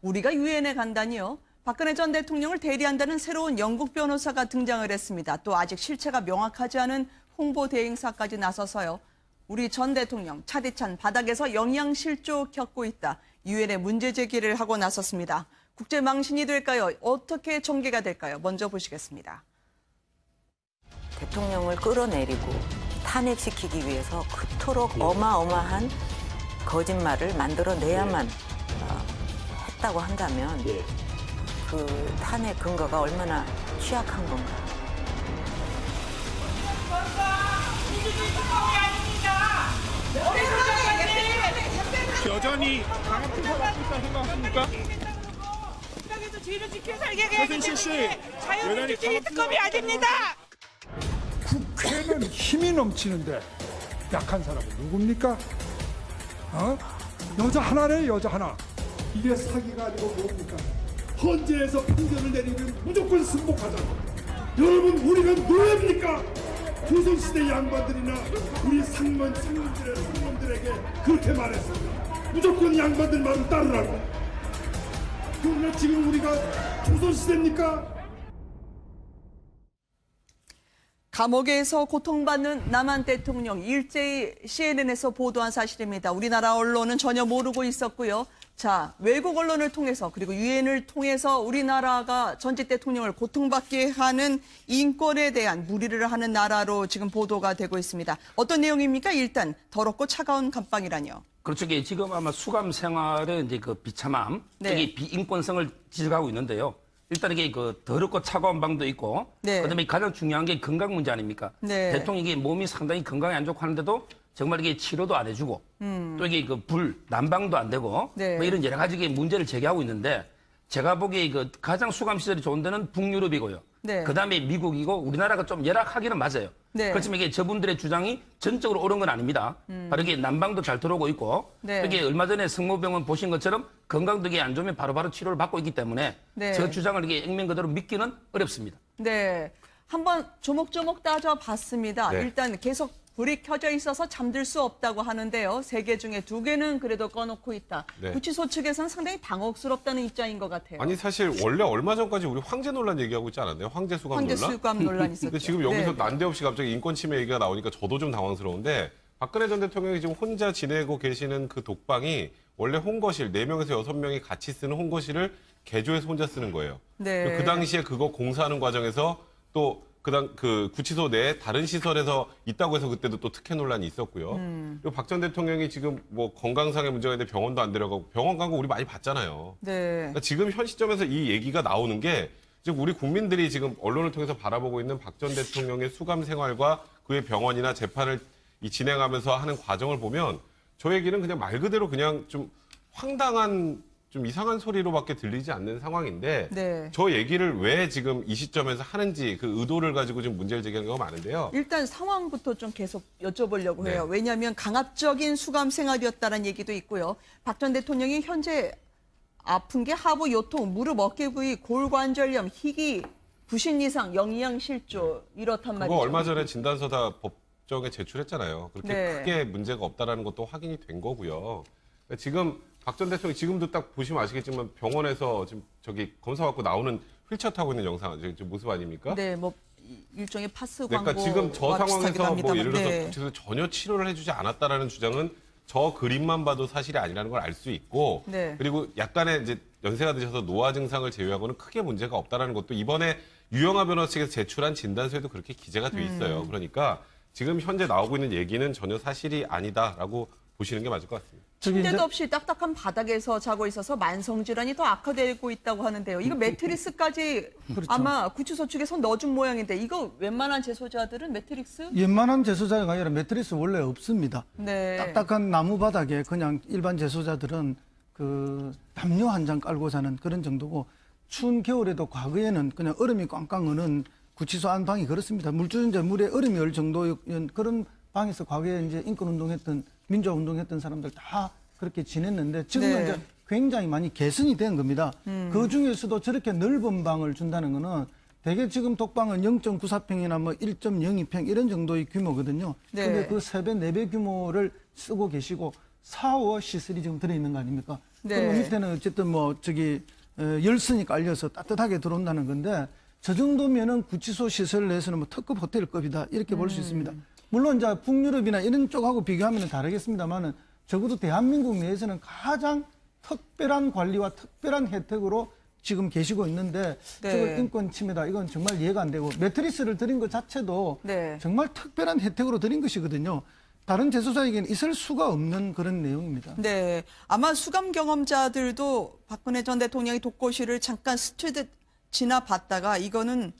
우리가 유엔에 간다니요. 박근혜 전 대통령을 대리한다는 새로운 영국 변호사가 등장을 했습니다. 또 아직 실체가 명확하지 않은 홍보 대행사까지 나서서요. 우리 전 대통령 차디찬 바닥에서 영양실조 겪고 있다. 유엔에 문제 제기를 하고 나섰습니다. 국제 망신이 될까요? 어떻게 전개가 될까요? 먼저 보시겠습니다. 대통령을 끌어내리고 탄핵시키기 위해서 그토록 어마어마한 거짓말을 만들어내야만 했다고 한다면 그 탄핵 근거가 얼마나 취약한 건가. 여전히 강압 수사가 있다 생각하십니까? 최순실 씨, 자유민주주의 특검이 아닙니다. 국회는 힘이 넘치는데 약한 사람은 누굽니까? 여자 하나네, 여자 하나. 이게 사기가 아니고 뭡니까? 헌재에서 판결을 내리면 무조건 승복하자. 여러분, 우리가 노예입니까? 조선시대 양반들이나 우리 상놈들에게 그렇게 말했습니다. 무조건 양반들 말을 따르라고. 그러나 지금 우리가 조선시대입니까? 감옥에서 고통받는 남한 대통령 일제히 CNN에서 보도한 사실입니다. 우리나라 언론은 전혀 모르고 있었고요. 자, 외국 언론을 통해서 그리고 유엔을 통해서 우리나라가 전직 대통령을 고통받게 하는 인권에 대한 무리를 하는 나라로 지금 보도가 되고 있습니다. 어떤 내용입니까? 일단 더럽고 차가운 감방이라뇨. 그렇죠. 이게 지금 아마 수감 생활의 이제 그 비참함, 이게 비인권성을 지적하고 있는데요. 일단 이게 그 더럽고 차가운 방도 있고, 그다음에 가장 중요한 게 건강 문제 아닙니까? 대통령이 몸이 상당히 건강이 안 좋고 하는데도 정말 이게 치료도 안 해주고, 또 이게 그 난방도 안 되고, 뭐 이런 여러 가지 문제를 제기하고 있는데, 제가 보기에 그 가장 수감 시설이 좋은 데는 북유럽이고요. 그다음에 미국이고 우리나라가 좀 열악하기는 맞아요. 그렇지만 이게 저분들의 주장이 전적으로 옳은 건 아닙니다. 바로 이게 난방도 잘 들어오고 있고, 이게 얼마 전에 성모병원 보신 것처럼 건강도 안 좋으면 바로바로 치료를 받고 있기 때문에 저 주장을 이게 액면 그대로 믿기는 어렵습니다. 네, 한번 조목조목 따져봤습니다. 일단 계속 불이 켜져 있어서 잠들 수 없다고 하는데요. 3개 중에 2개는 그래도 꺼놓고 있다. 구치소 측에서는 상당히 당혹스럽다는 입장인 것 같아요. 아니 사실 원래 얼마 전까지 우리 황제 논란 얘기하고 있지 않았나요? 황제 수감 논란? 황제 수감 논란이 있었죠. 근데 지금 여기서 난데없이 갑자기 인권 침해 얘기가 나오니까 저도 좀 당황스러운데 박근혜 전 대통령이 지금 혼자 지내고 계시는 그 독방이 원래 홍거실 4명에서 6명이 같이 쓰는 홍거실을 개조해서 혼자 쓰는 거예요. 그 당시에 그거 공사하는 과정에서 또 그 구치소 내에 다른 시설에서 있다고 해서 그때도 또 특혜 논란이 있었고요. 그리고 박 전 대통령이 지금 뭐 건강상의 문제가 있는데 병원도 안 데려가고 병원 간 거 우리 많이 봤잖아요. 그러니까 지금 현 시점에서 이 얘기가 나오는 게 지금 우리 국민들이 지금 언론을 통해서 바라보고 있는 박 전 대통령의 수감 생활과 그의 병원이나 재판을 진행하면서 하는 과정을 보면 저 얘기는 그냥 말 그대로 그냥 좀 황당한 좀 이상한 소리로밖에 들리지 않는 상황인데 저 얘기를 왜 지금 이 시점에서 하는지 그 의도를 가지고 지금 문제를 제기하는 경우가 많은데요. 일단 상황부터 좀 계속 여쭤보려고 해요. 왜냐하면 강압적인 수감 생활이었다는 얘기도 있고요. 박 전 대통령이 현재 아픈 게 하부 요통, 무릎 어깨 부위, 골관절염, 희귀, 부신 이상, 영양실조 이렇단 말이죠. 그거 얼마 전에 진단서 다 법정에 제출했잖아요. 그렇게 크게 문제가 없다라는 것도 확인이 된 거고요. 그러니까 지금 박 전 대통령이 지금도 딱 보시면 아시겠지만 병원에서 지금 저기 검사받고 나오는 휠체어 타고 있는 영상 지금 모습 아닙니까? 네, 뭐 일종의 파스 광고. 그러니까 지금 저 상황에서 뭐 예를 들어서 네. 구치소에서 전혀 치료를 해주지 않았다라는 주장은 저 그림만 봐도 사실이 아니라는 걸 알 수 있고, 그리고 약간의 이제 연세가 드셔서 노화 증상을 제외하고는 크게 문제가 없다라는 것도 이번에 유영하 변호사 측에서 제출한 진단서에도 그렇게 기재가 돼 있어요. 그러니까 지금 현재 나오고 있는 얘기는 전혀 사실이 아니다라고 보시는 게 맞을 것 같습니다. 침대도 없이 딱딱한 바닥에서 자고 있어서 만성질환이 더 악화되고 있다고 하는데요. 이거 매트리스까지 아마 구치소 측에서 넣어준 모양인데 이거 웬만한 재소자들은 매트리스? 웬만한 재소자가 아니라 매트리스 원래 없습니다. 딱딱한 나무 바닥에 그냥 일반 재소자들은 그 담요 한 장 깔고 자는 그런 정도고 추운 겨울에도 과거에는 그냥 얼음이 꽝꽝 어는 구치소 안방이 그렇습니다. 물주전자 물에 얼음이 얼 정도의 그런 방에서 과거에 이제 인권운동했던 민주화운동했던 사람들 다 그렇게 지냈는데 지금은 이제 굉장히 많이 개선이 된 겁니다. 그 중에서도 저렇게 넓은 방을 준다는 거는 대개 지금 독방은 0.94평이나 뭐 1.02평 이런 정도의 규모거든요. 근데 그 3배, 4배 규모를 쓰고 계시고 샤워 시설이 지금 들어있는 거 아닙니까? 네. 그럼 밑에는 어쨌든 뭐 열선이 깔려서 따뜻하게 들어온다는 건데 저 정도면은 구치소 시설 내에서는 뭐 특급 호텔급이다 이렇게 볼 수 있습니다. 물론 이제 북유럽이나 이런 쪽하고 비교하면 다르겠습니다만은 적어도 대한민국 내에서는 가장 특별한 관리와 특별한 혜택으로 지금 계시고 있는데 네. 저걸 인권 침해다 이건 정말 이해가 안 되고 매트리스를 드린 것 자체도 네. 정말 특별한 혜택으로 드린 것이거든요. 다른 재소자에게는 있을 수가 없는 그런 내용입니다. 네, 아마 수감 경험자들도 박근혜 전 대통령이 독거실을 잠깐 스치듯 지나봤다가 이거는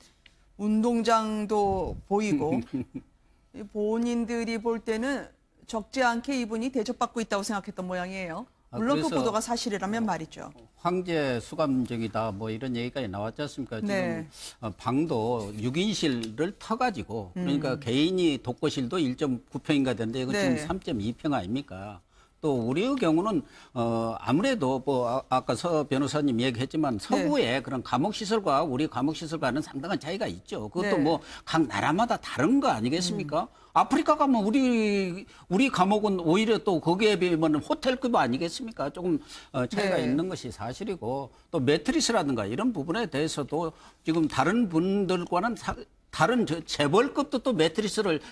운동장도 보이고 본인들이 볼 때는 적지 않게 이분이 대접받고 있다고 생각했던 모양이에요. 물론 그 보도가 사실이라면 말이죠. 황제 수감적이다 뭐 이런 얘기까지 나왔지 않습니까? 네. 지금 방도 6인실을 터가지고 그러니까 개인이 독거실도 1.9평인가 되는데 이거 네. 지금 3.2평 아닙니까? 또 우리의 경우는 아무래도 뭐 아까 서 변호사님 얘기했지만 서구의 그런 감옥 시설과 우리 감옥 시설과는 상당한 차이가 있죠. 그것도 네. 뭐 각 나라마다 다른 거 아니겠습니까? 아프리카 가면 우리 감옥은 오히려 또 거기에 비하면 호텔급 아니겠습니까? 조금 차이가 네. 있는 것이 사실이고 또 매트리스라든가 이런 부분에 대해서도 지금 다른 분들과는 다른 재벌급도 또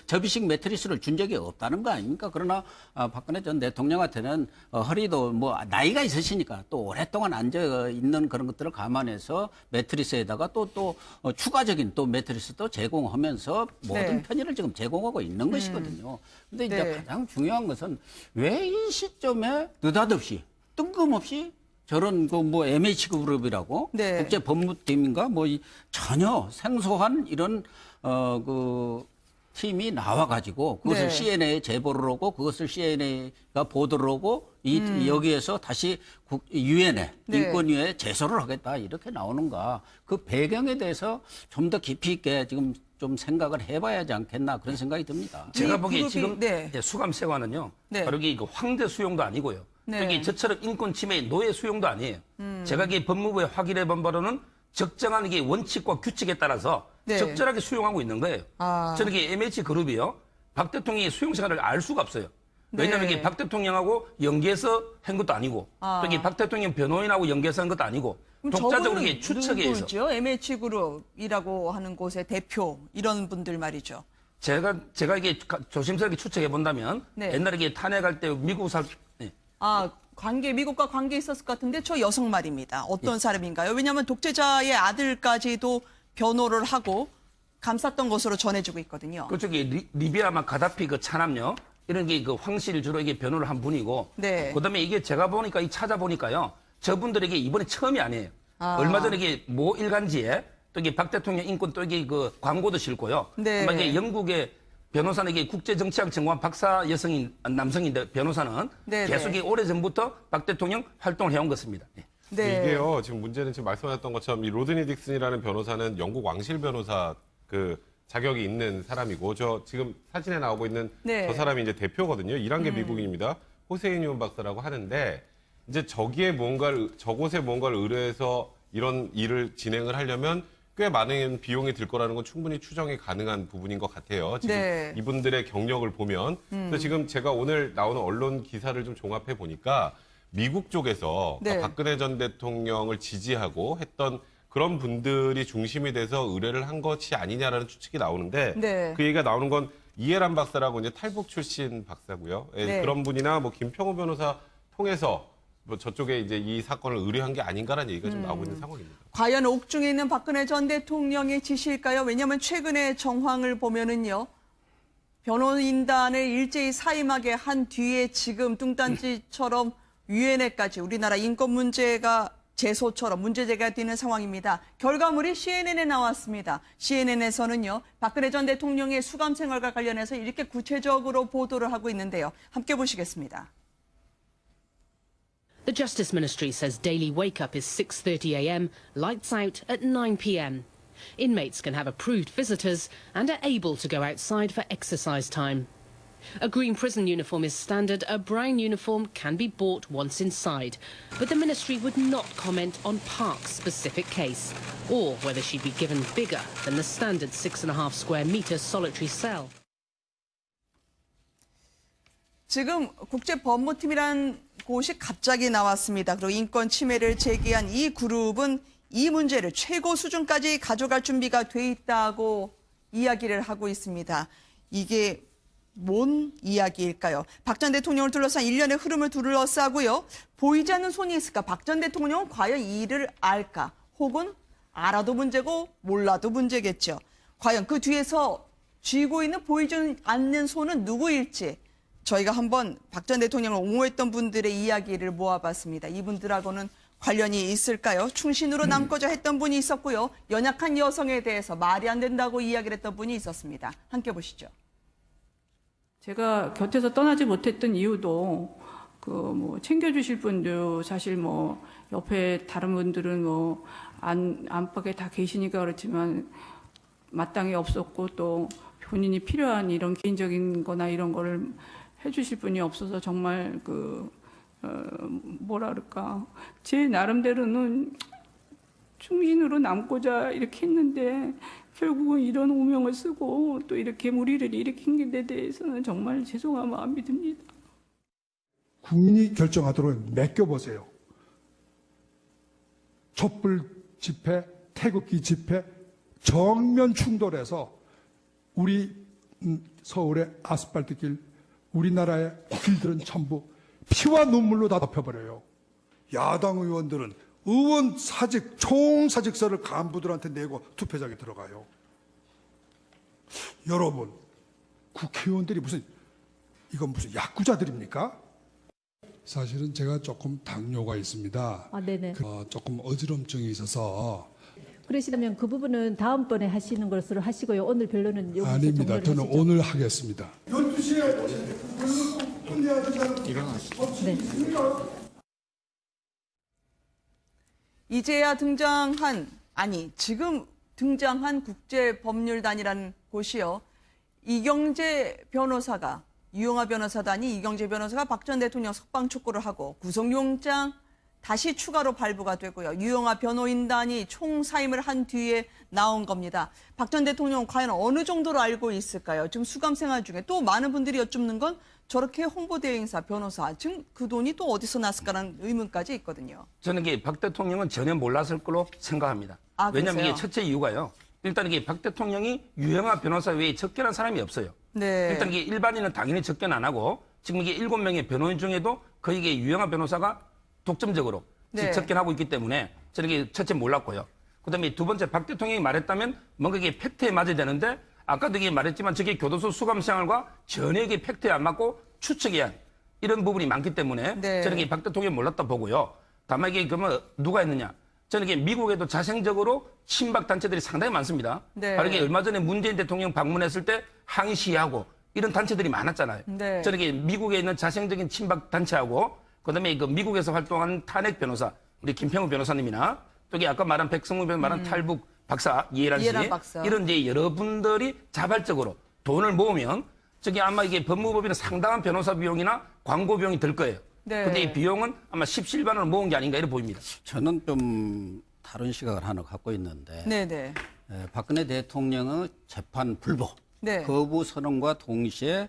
접이식 매트리스를 준 적이 없다는 거 아닙니까? 그러나 박근혜 전 대통령한테는 허리도 뭐 나이가 있으시니까 또 오랫동안 앉아 있는 그런 것들을 감안해서 매트리스에다가 또 추가적인 또 매트리스도 제공하면서 모든 네. 편의를 지금 제공하고 있는 것이거든요. 근데 이제 네. 가장 중요한 것은 왜 이 시점에 느닷없이 뜬금없이 저런 뭐 MH 그룹이라고 네. 국제 법무팀인가 뭐 전혀 생소한 이런 그 팀이 나와가지고 그것을 네. CNA에 제보를 하고 그것을 CNA가 보도를 하고 여기에서 다시 유엔에 네. 인권위에 제소를 하겠다 이렇게 나오는가 그 배경에 대해서 좀 더 깊이 있게 지금 좀 생각을 해봐야 하지 않겠나 그런 생각이 듭니다. 제가 이 보기에 그룹이- 지금 네. 이제 수감 생활은요. 네. 바로 이게 그 황제 수용도 아니고요. 네. 여기 저처럼 인권 침해 노예 수용도 아니에요. 제가 이게 법무부에 확인해 본 바로는 적정한 이게 원칙과 규칙에 따라서 네. 적절하게 수용하고 있는 거예요. 아. 저는 이게 MH 그룹이요. 박 대통령이 수용 생활을 알 수가 없어요. 왜냐하면 네. 이게 박 대통령하고 연계해서 한 것도 아니고 또 이게 박 대통령 변호인하고 연계해서 한 것도 아니고 그럼 독자적으로 저분은 이게 추측에 의해서 누구죠? MH그룹이라고 하는 곳의 대표 이런 분들 말이죠. 제가 이게 조심스럽게 추측해 본다면 네. 옛날에 이게 탄핵할 때 미국 미국과 관계 있었을 것 같은데 저 여성 말입니다. 어떤 사람인가요? 왜냐하면 독재자의 아들까지도 변호를 하고 감쌌던 것으로 전해지고 있거든요. 그쪽에 리비아 가다피 그 찬압요 이런 게 그 황실 주로 이게 변호를 한 분이고 네. 그다음에 이게 제가 보니까 찾아보니까요 저분들에게 이번에 처음이 아니에요. 얼마 전에 이게 모 일간지에 또 이게 박 대통령 인권 또 이게 그 광고도 실고요. 네. 아마 이게 영국의 변호사는 이게 국제정치학 전공한 박사 남성인데 변호사는 네, 계속 네. 오래 전부터 박 대통령 활동을 해온 것입니다. 네. 네. 이게요, 지금 문제는 지금 말씀하셨던 것처럼 이 로드니 딕슨이라는 변호사는 영국 왕실 변호사 그 자격이 있는 사람이고 저 지금 사진에 나오고 있는 네. 저 사람이 이제 대표거든요. 일한 게 미국인입니다. 호세인 유언 박사라고 하는데 이제 저곳에 뭔가를 의뢰해서 이런 일을 진행을 하려면 꽤 많은 비용이 들 거라는 건 충분히 추정이 가능한 부분인 것 같아요. 지금 네. 이분들의 경력을 보면. 그래서 지금 제가 오늘 나오는 언론 기사를 좀 종합해 보니까 미국 쪽에서 네. 박근혜 전 대통령을 지지하고 했던 그런 분들이 중심이 돼서 의뢰를 한 것이 아니냐라는 추측이 나오는데 네. 그 얘기가 나오는 건 이해란 박사라고 이제 탈북 출신 박사고요. 예, 네. 그런 분이나 뭐 김평호 변호사 통해서 뭐 저쪽에 이제 이 사건을 의뢰한 게 아닌가라는 얘기가 좀 나오고 있는 상황입니다. 과연 옥중에 있는 박근혜 전 대통령의 지시일까요? 왜냐하면 최근의 정황을 보면은요. 변호인단을 일제히 사임하게 한 뒤에 지금 뚱딴지처럼 유엔에까지 우리나라 인권 문제가 제소처럼 문제제기가 되는 상황입니다. 결과물이 CNN에 나왔습니다. CNN에서는요. 박근혜 전 대통령의 수감 생활과 관련해서 이렇게 구체적으로 보도를 하고 있는데요. 함께 보시겠습니다. The Justice Ministry says daily wake-up is 6:30 a.m, lights out at 9 p.m. Inmates can have approved visitors and are able to go outside for exercise time. A green prison uniform is standard, a brown uniform can be bought once inside. But the ministry would not comment on Park's specific case, or whether she'd be given bigger than the standard 6.5 square metre solitary cell. 지금 국제법무팀이란 곳이 갑자기 나왔습니다. 그리고 인권 침해를 제기한 이 그룹은 이 문제를 최고 수준까지 가져갈 준비가 돼 있다고 이야기를 하고 있습니다. 이게 뭔 이야기일까요? 박 전 대통령을 둘러싼 일련의 흐름을 둘러싸고요. 보이지 않는 손이 있을까? 박 전 대통령은 과연 이 일을 알까? 혹은 알아도 문제고 몰라도 문제겠죠. 과연 그 뒤에서 쥐고 있는 보이지 않는 손은 누구일지 저희가 한번 박 전 대통령을 옹호했던 분들의 이야기를 모아봤습니다. 이분들하고는 관련이 있을까요? 충신으로 남고자 했던 분이 있었고요. 연약한 여성에 대해서 말이 안 된다고 이야기를 했던 분이 있었습니다. 함께 보시죠. 제가 곁에서 떠나지 못했던 이유도 챙겨주실 분도 사실 옆에 다른 분들은 안팎에 다 계시니까 그렇지만 마땅히 없었고 또 본인이 필요한 이런 개인적인 거나 이런 거를 해주실 분이 없어서 정말 제 나름대로는 충신으로 남고자 이렇게 했는데 결국은 이런 오명을 쓰고 또 이렇게 무리를 일으킨 데 대해서는 정말 죄송한 마음이 듭니다. 국민이 결정하도록 맡겨보세요. 촛불 집회, 태극기 집회, 정면 충돌해서 우리 서울의 아스팔트 길, 우리나라의 길들은 전부 피와 눈물로 다 덮여버려요. 야당 의원들은 의원 사직, 총사직서를 간부들한테 내고 투표장에 들어가요. 여러분, 국회의원들이 이건 무슨 야구자들입니까? 사실은 제가 조금 당뇨가 있습니다. 아, 네네. 조금 어지럼증이 있어서. 그러시다면 그 부분은 다음번에 하시는 것으로 하시고요. 오늘 별로는 여기서 아닙니다. 저는 하시죠. 오늘 하겠습니다. 12시에 끝내야 된다는. 네. 이제야 지금 등장한 국제법률단이라는 곳이요. 이경재 변호사가, 유영하 변호사단이 이경재 변호사가 박 전 대통령 석방 촉구를 하고 구속영장 다시 추가로 발부가 되고요. 유영하 변호인단이 총사임을 한 뒤에 나온 겁니다. 박 전 대통령은 과연 어느 정도로 알고 있을까요? 지금 수감 생활 중에 또 많은 분들이 여쭙는 건 저렇게 홍보대행사, 변호사, 지금 그 돈이 또 어디서 났을까라는 의문까지 있거든요. 저는 이게 박 대통령은 전혀 몰랐을 거로 생각합니다. 왜냐하면 이게 첫째 이유가요. 일단 이게 박 대통령이 유영하 변호사 외에 접견한 사람이 없어요. 네. 일단 이게 일반인은 당연히 접견 안 하고 지금 이게 7명의 변호인 중에도 거의 이게 유영하 변호사가 독점적으로 네. 접견하고 있기 때문에 저는 이게 첫째 몰랐고요. 그다음에 두 번째 박 대통령이 말했다면 뭔가 이게 팩트에 맞아야 되는데 아까도 이게 말했지만 저게 교도소 수감 생활과 전혀 이게 팩트에 안 맞고 추측에 한 이런 부분이 많기 때문에 네. 저는 이게 박 대통령이 몰랐다 보고요. 다만 이게 그러면 누가 했느냐? 저는 이게 미국에도 자생적으로 친박 단체들이 상당히 많습니다. 네. 바로 이게 얼마 전에 문재인 대통령 방문했을 때 항의 시위하고 이런 단체들이 많았잖아요. 네. 저는 이게 미국에 있는 자생적인 친박 단체하고 그다음에 그 미국에서 활동하는 탄핵 변호사 우리 김평우 변호사님이나 또 이게 아까 말한 백성무 변호사 말한 탈북 박사 이해란 씨 박사. 이런 이제 여러분들이 자발적으로 돈을 모으면 저기 아마 이게 법무법인은 상당한 변호사 비용이나 광고 비용이 들 거예요. 네. 근데 이 비용은 아마 17만원을 모은 게 아닌가 이렇게 보입니다. 저는 좀 다른 시각을 하나 갖고 있는데 네네. 박근혜 대통령의 재판 불복 네. 거부 선언과 동시에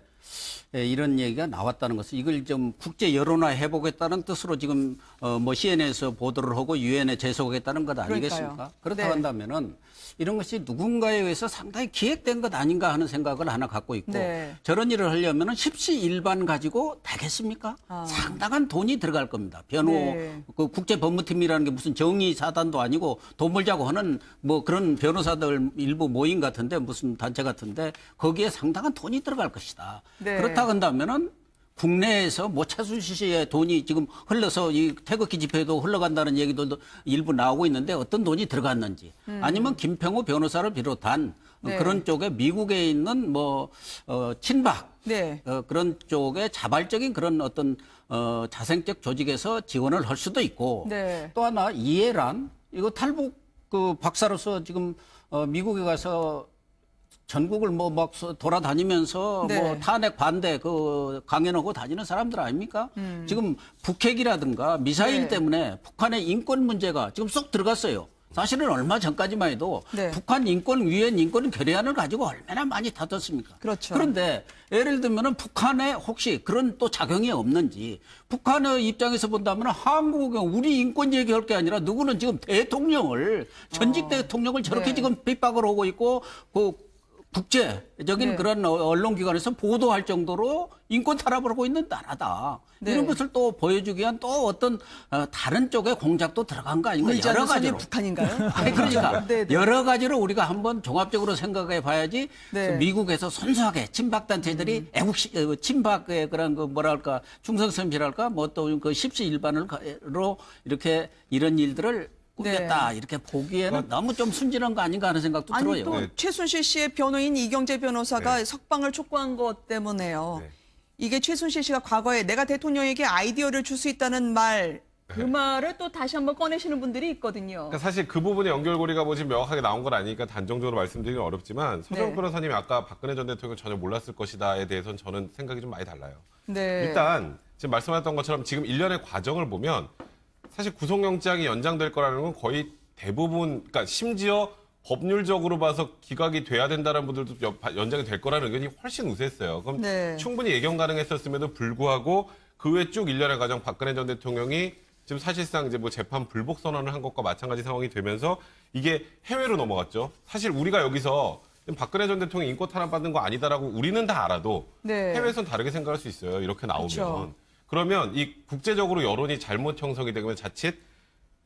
이런 얘기가 나왔다는 것은 이걸 좀 국제 여론화 해보겠다는 뜻으로 지금 CNN에서 보도를 하고 유엔에 제소하겠다는 것 아니겠습니까? 그렇다고 네. 한다면은 이런 것이 누군가에 의해서 상당히 기획된 것 아닌가 하는 생각을 하나 갖고 있고 네. 저런 일을 하려면은 십시일반 가지고 되겠습니까? 상당한 돈이 들어갈 겁니다. 네. 그 국제법무팀이라는 게 무슨 정의사단도 아니고 돈 벌자고 하는 그런 변호사들 일부 모임 같은데 무슨 단체 같은데 거기에 상당한 돈이 들어갈 것이다. 네. 그렇다고 한다면은 국내에서 모차수 씨의 돈이 지금 흘러서 이 태극기 집회도 흘러간다는 얘기들도 일부 나오고 있는데 어떤 돈이 들어갔는지 아니면 김평우 변호사를 비롯한 네. 그런 쪽에 미국에 있는 친박 네. 그런 쪽에 자발적인 그런 어떤 자생적 조직에서 지원을 할 수도 있고 네. 또 하나 이해란 이거 탈북 박사로서 지금 미국에 가서 전국을 막 돌아다니면서 네. 탄핵 반대 강연하고 다니는 사람들 아닙니까? 지금 북핵이라든가 미사일 네. 때문에 북한의 인권 문제가 지금 쏙 들어갔어요. 사실은 얼마 전까지만 해도 네. 북한 인권 유엔 인권 결의안을 가지고 얼마나 많이 다퉜습니까? 그렇죠. 그런데 예를 들면은 북한에 혹시 그런 또 작용이 없는지 북한의 입장에서 본다면 한국은 우리 인권 얘기할 게 아니라 누구는 지금 대통령을 전직 대통령을 저렇게 네. 지금 핍박을 하고 있고 그 국제적인 네. 그런 언론기관에서 보도할 정도로 인권 탄압을 하고 있는 나라다. 네. 이런 것을 또 보여주기 위한 또 어떤 다른 쪽의 공작도 들어간 거 아닌가 울지 여러 않는 손이 가지로. 북한인가요? 아니 그러니까 네, 네. 여러 가지로 우리가 한번 종합적으로 생각해 봐야지. 네. 미국에서 순수하게 친박 단체들이 친박의 그런 그 뭐랄까 충성섬이랄까 뭐 또 그 십시일반으로 이렇게 이런 일들을 꾸몄다 이렇게 보기에는 너무 좀 순진한 거 아닌가 하는 생각도 아니 들어요. 또 최순실 씨의 변호인 이경재 변호사가 네. 석방을 촉구한 것 때문에요. 네. 이게 최순실 씨가 과거에 내가 대통령에게 아이디어를 줄 수 있다는 말, 그 말을 또 다시 한번 꺼내시는 분들이 있거든요. 그러니까 사실 그 부분의 연결고리가 뭐 지금 명확하게 나온 건 아니니까 단정적으로 말씀드리기는 어렵지만 서정 네. 변호사님이 아까 박근혜 전 대통령 전혀 몰랐을 것이다에 대해서는 저는 생각이 좀 많이 달라요. 네. 일단 지금 말씀하셨던 것처럼 지금 일련의 과정을 보면 사실 구속영장이 연장될 거라는 건 거의 대부분, 그러니까 심지어 법률적으로 봐서 기각이 돼야 된다는 분들도 연장이 될 거라는 의견이 훨씬 우세했어요. 그럼 네. 충분히 예견 가능했었음에도 불구하고 그 외 쭉 일련의 과정 박근혜 전 대통령이 지금 사실상 이제 뭐 재판 불복 선언을 한 것과 마찬가지 상황이 되면서 이게 해외로 넘어갔죠. 사실 우리가 여기서 박근혜 전 대통령이 인권 탄압받는 거 아니다라고 우리는 다 알아도 네. 해외에선 다르게 생각할 수 있어요. 이렇게 나오면. 그렇죠. 그러면 이 국제적으로 여론이 잘못 형성이 되면 자칫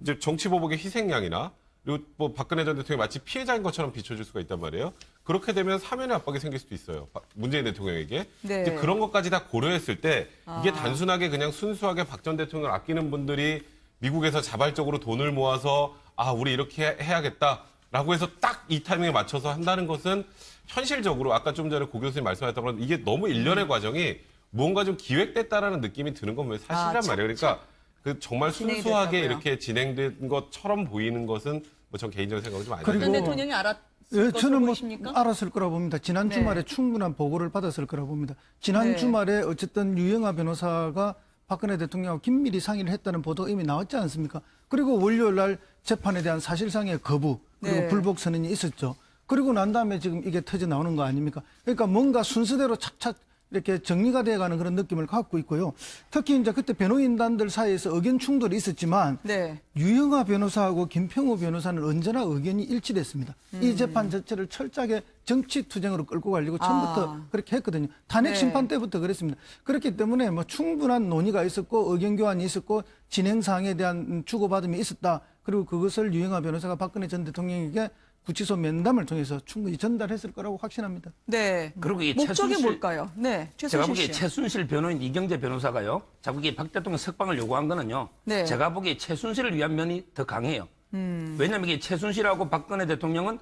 이제 정치 보복의 희생양이나 그리고 뭐 박근혜 전 대통령이 마치 피해자인 것처럼 비춰질 수가 있단 말이에요. 그렇게 되면 사면의 압박이 생길 수도 있어요. 문재인 대통령에게. 네. 이제 그런 것까지 다 고려했을 때 이게 단순하게 그냥 순수하게 박 전 대통령을 아끼는 분들이 미국에서 자발적으로 돈을 모아서 아 우리 이렇게 해야겠다라고 해서 딱 이 타이밍에 맞춰서 한다는 것은 현실적으로 아까 좀 전에 고 교수님 말씀하셨던 건 이게 너무 일련의 과정이 무언가 좀 기획됐다라는 느낌이 드는 건 왜 사실이란 말이에요. 그러니까 그 정말 진행이 순수하게 됐다고요. 이렇게 진행된 것처럼 보이는 것은 뭐 전 개인적인 생각이 좀 많이 박 전 들어요. 대통령이 알았을 예, 것으로 저는 뭐 보이십니까? 알았을 거라 봅니다. 지난 네. 주말에 충분한 보고를 받았을 거라 봅니다. 지난 네. 주말에 어쨌든 유영하 변호사가 박근혜 대통령하고 긴밀히 상의를 했다는 보도가 이미 나왔지 않습니까? 그리고 월요일 날 재판에 대한 사실상의 거부 그리고 네. 불복 선언이 있었죠. 그리고 난 다음에 지금 이게 터져 나오는 거 아닙니까? 그러니까 뭔가 순서대로 착착 이렇게 정리가 돼가는 그런 느낌을 갖고 있고요. 특히 이제 그때 변호인단들 사이에서 의견 충돌이 있었지만 네. 유영하 변호사하고 김평우 변호사는 언제나 의견이 일치됐습니다. 이 재판 자체를 철저하게 정치 투쟁으로 끌고 가려고 처음부터 그렇게 했거든요. 탄핵 네. 심판 때부터 그랬습니다. 그렇기 때문에 뭐 충분한 논의가 있었고 의견 교환이 있었고 진행 사항에 대한 주고받음이 있었다. 그리고 그것을 유영하 변호사가 박근혜 전 대통령에게 구치소 면담을 통해서 충분히 전달했을 거라고 확신합니다. 네. 그리고 이 목적이 뭘까요? 네. 제가 최순실 보기에 씨. 최순실 변호인 이경재 변호사가요. 자꾸 이게 박 대통령 석방을 요구한 거는요. 네. 제가 보기에 최순실을 위한 면이 더 강해요. 왜냐하면 이게 최순실하고 박근혜 대통령은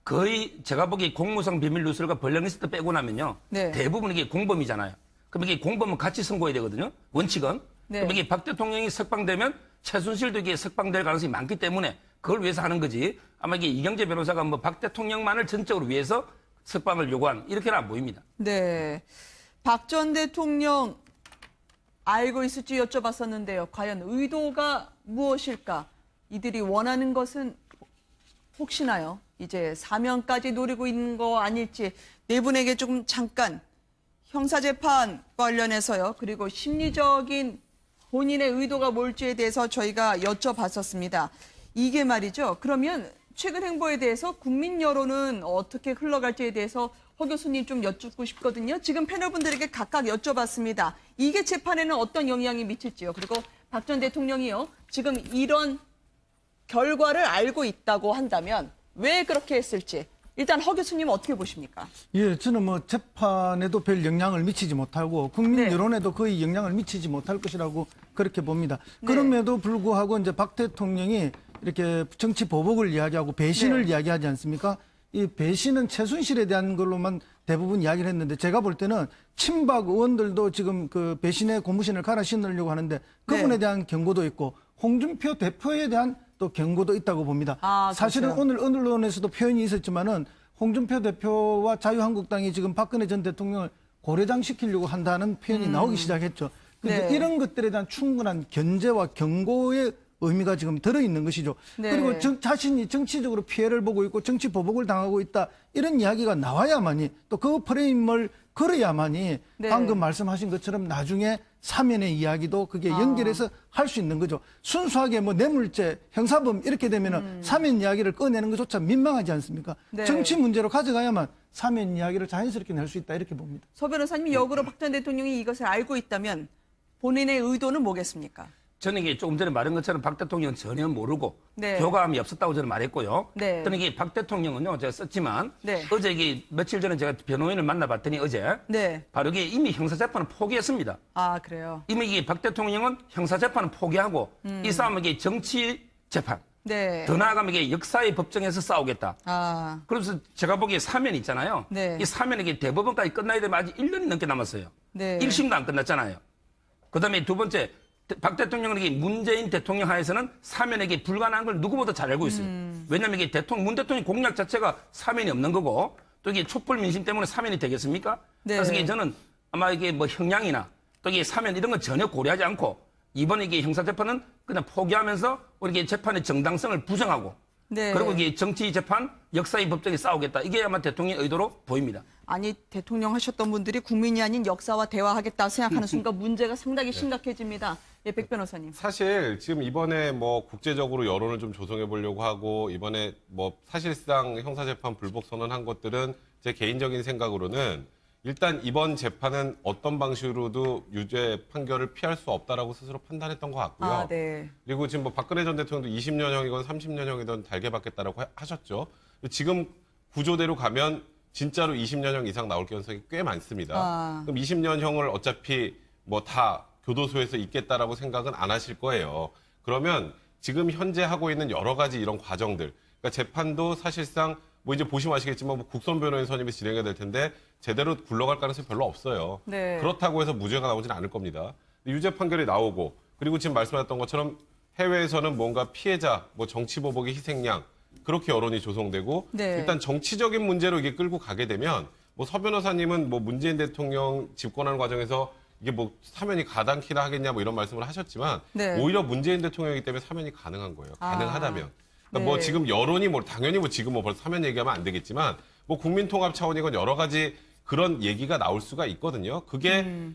거의 제가 보기에 공무상 비밀 누설과 벌령리스트 빼고 나면요. 네. 대부분 이게 공범이잖아요. 그럼 이게 공범은 같이 선고해야 되거든요. 원칙은. 네. 그럼 이게 박 대통령이 석방되면 최순실도 이게 석방될 가능성이 많기 때문에 그걸 위해서 하는 거지. 아마 이게 이경재 변호사가 뭐 박 대통령만을 전적으로 위해서 석방을 요구한 이렇게는 안 보입니다. 네. 박 전 대통령 알고 있을지 여쭤봤었는데요. 과연 의도가 무엇일까? 이들이 원하는 것은 혹시나요? 이제 사면까지 노리고 있는 거 아닐지 네 분에게 조금 잠깐 형사재판 관련해서요. 그리고 심리적인 본인의 의도가 뭘지에 대해서 저희가 여쭤봤었습니다. 이게 말이죠. 그러면 최근 행보에 대해서 국민 여론은 어떻게 흘러갈지에 대해서 허 교수님 좀 여쭙고 싶거든요. 지금 패널분들에게 각각 여쭤봤습니다. 이게 재판에는 어떤 영향이 미칠지요. 그리고 박 전 대통령이요. 지금 이런 결과를 알고 있다고 한다면 왜 그렇게 했을지. 일단 허 교수님 어떻게 보십니까? 예, 저는 뭐 재판에도 별 영향을 미치지 못하고 국민 네. 여론에도 거의 영향을 미치지 못할 것이라고 그렇게 봅니다. 네. 그럼에도 불구하고 이제 박 대통령이 이렇게 정치 보복을 이야기하고 배신을 네. 이야기하지 않습니까? 이 배신은 최순실에 대한 걸로만 대부분 이야기를 했는데 제가 볼 때는 친박 의원들도 지금 그 배신의 고무신을 갈아 신으려고 하는데 그분에 네. 대한 경고도 있고 홍준표 대표에 대한 또 경고도 있다고 봅니다. 아, 사실은 그렇죠. 오늘 언론에서도 표현이 있었지만은 홍준표 대표와 자유한국당이 지금 박근혜 전 대통령을 고려장 시키려고 한다는 표현이 나오기 시작했죠. 근데 네. 이런 것들에 대한 충분한 견제와 경고의 의미가 지금 들어있는 것이죠. 네. 그리고 자신이 정치적으로 피해를 보고 있고 정치 보복을 당하고 있다 이런 이야기가 나와야만이 또 그 프레임을 걸어야만이 네. 방금 말씀하신 것처럼 나중에 사면의 이야기도 그게 연결해서 할 수 있는 거죠. 순수하게 뭐 뇌물죄, 형사범 이렇게 되면은 사면 이야기를 꺼내는 것조차 민망하지 않습니까? 네. 정치 문제로 가져가야만 사면 이야기를 자연스럽게 낼 수 있다 이렇게 봅니다. 서 변호사님, 역으로 박 전 대통령이 이것을 알고 있다면 본인의 의도는 뭐겠습니까? 저는 이게 조금 전에 말한 것처럼 박 대통령은 전혀 모르고 네. 교감이 없었다고 저는 말했고요. 네. 저는 이게 박 대통령은요, 제가 썼지만 네. 어제 이게 며칠 전에 제가 변호인을 만나봤더니 어제 네. 바로 이게 이미 형사재판을 포기했습니다. 아, 그래요. 이미 이게 박 대통령은 형사재판을 포기하고 이 싸움은 이게 정치재판. 네. 더 나아가면 이게 역사의 법정에서 싸우겠다. 아, 그래서 제가 보기에 사면 있잖아요. 네. 이 사면이 이게 대법원까지 끝나야 되면 아직 1년이 넘게 남았어요. 네. 1심도 안 끝났잖아요. 그다음에 두 번째, 박 대통령은 이게 문재인 대통령 하에서는 사면에게 불가능한 걸 누구보다 잘 알고 있어요. 왜냐하면 이게 문 대통령 공약 자체가 사면이 없는 거고 또 이게 촛불 민심 때문에 사면이 되겠습니까? 네. 그래서 이게 저는 아마 이게 뭐 형량이나 또 이게 사면 이런 건 전혀 고려하지 않고 이번에 이게 형사재판은 그냥 포기하면서 우리 이게 재판의 정당성을 부정하고 네. 그리고 이게 정치 재판, 역사의 법정에 싸우겠다. 이게 아마 대통령의 의도로 보입니다. 아니, 대통령 하셨던 분들이 국민이 아닌 역사와 대화하겠다 생각하는 순간 문제가 상당히 심각해집니다. 예, 백 변호사님. 사실 지금 이번에 뭐 국제적으로 여론을 좀 조성해 보려고 하고 이번에 뭐 사실상 형사재판 불복 선언한 것들은 제 개인적인 생각으로는 일단 이번 재판은 어떤 방식으로도 유죄 판결을 피할 수 없다라고 스스로 판단했던 것 같고요. 아, 네. 그리고 지금 뭐 박근혜 전 대통령도 20년형이건 30년형이든 달게 받겠다라고 하셨죠. 지금 구조대로 가면 진짜로 20년형 이상 나올 가능성이 꽤 많습니다. 아. 그럼 20년형을 어차피 뭐 다 교도소에서 있겠다라고 생각은 안 하실 거예요. 그러면 지금 현재 하고 있는 여러 가지 이런 과정들, 그러니까 재판도 사실상 뭐 이제 보시면 아시겠지만 뭐 국선 변호인 선임이 진행이 될 텐데 제대로 굴러갈 가능성이 별로 없어요. 네. 그렇다고 해서 무죄가 나오지는 않을 겁니다. 유죄 판결이 나오고 그리고 지금 말씀하셨던 것처럼 해외에서는 뭔가 피해자, 뭐 정치보복의 희생양 그렇게 여론이 조성되고 네. 일단 정치적인 문제로 이게 끌고 가게 되면 뭐 서 변호사님은 뭐 문재인 대통령 집권하는 과정에서 이게 뭐 사면이 가당키나 하겠냐 뭐 이런 말씀을 하셨지만 네. 오히려 문재인 대통령이기 때문에 사면이 가능한 거예요. 가능하다면. 그러니까 네. 뭐 지금 여론이 뭐 당연히 뭐 지금 뭐 벌써 사면 얘기하면 안 되겠지만 뭐 국민통합 차원이건 여러 가지 그런 얘기가 나올 수가 있거든요. 그게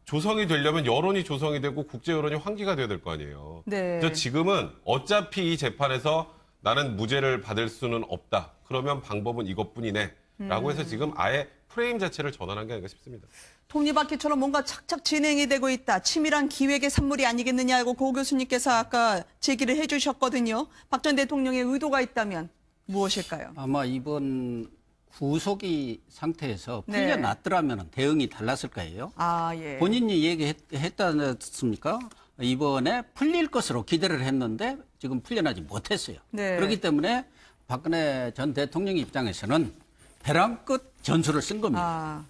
조성이 되려면 여론이 조성이 되고 국제 여론이 환기가 돼야 될 거 아니에요. 네. 그래서 지금은 어차피 이 재판에서 나는 무죄를 받을 수는 없다. 그러면 방법은 이것뿐이네. 라고 해서 지금 아예 프레임 자체를 전환한 게 아닌가 싶습니다. 톱니바퀴처럼 뭔가 착착 진행이 되고 있다. 치밀한 기획의 산물이 아니겠느냐고 고 교수님께서 아까 제기를 해주셨거든요. 박 전 대통령의 의도가 있다면 무엇일까요? 아마 이번 구속이 상태에서 네. 풀려났더라면 대응이 달랐을 거예요. 아, 예. 본인이 얘기했지 않습니까? 이번에 풀릴 것으로 기대를 했는데 지금 풀려나지 못했어요. 네. 그렇기 때문에 박근혜 전 대통령 입장에서는 벼랑 끝 전술을 쓴 겁니다. 아,